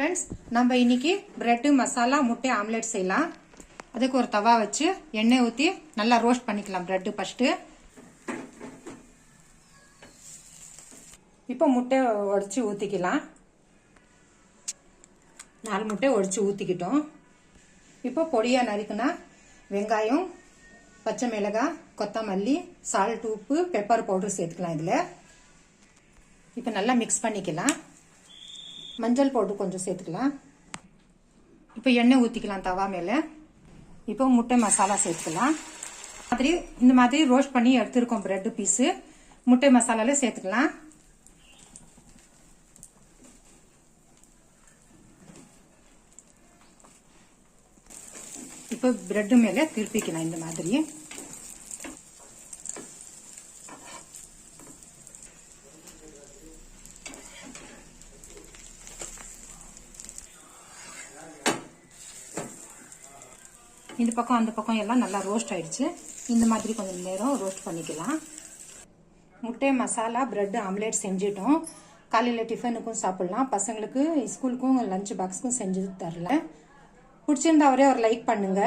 Friends, நம்ம இன்னைக்கு bread masala முட்டை ஆம்லெட் செய்யலாம். அதுக்கு ஒரு தவா வச்சு எண்ணெய் ஊற்றி நல்லா ரோஸ்ட் பண்ணிக்கலாம் பிரெட் ஃபர்ஸ்ட்டு. இப்போ முட்டை உடைச்சி ஊற்றிக்கலாம். 4 முட்டை உடைச்சி ஊற்றிக்கிட்டோம். இப்போ பொடியாக நறுக்குனா வெங்காயம், பச்சை மிளகாய், கொத்தமல்லி, சால்ட், உப்பு, பெப்பர் பவுடர் சேர்த்துக்கலாம். இதில் இப்போ நல்லா மிக்ஸ் பண்ணிக்கலாம். மஞ்சள் பவுடர் கொஞ்சம் சேர்த்துக்கலாம். இப்போ எண்ணெய் ஊற்றிக்கலாம் தவா மேலே. இப்போ முட்டை மசாலா சேர்த்துக்கலாம். இந்த மாதிரி ரோஸ்ட் பண்ணி எடுத்துருக்கோம் பிரெட் பீஸு. முட்டை மசாலால சேர்த்துக்கலாம். இப்போ பிரெட் மேலே திருப்பிக்கலாம் இந்த மாதிரி. இந்த பக்கம் அந்த பக்கம் எல்லாம் நல்லா ரோஸ்ட் ஆயிடுச்சு. இந்த மாதிரி கொஞ்சம் நேரம் ரோஸ்ட் பண்ணிக்கலாம். முட்டை மசாலா பிரெட் ஆம்லேட் செஞ்சிட்டோம். காலையில் டிஃபனுக்கும் சாப்பிடலாம், பசங்களுக்கு ஸ்கூலுக்கும் லஞ்ச் பாக்ஸுக்கும் செஞ்சு தரல. பிடிச்சிருந்தா ஒரே ஒரு லைக் பண்ணுங்க.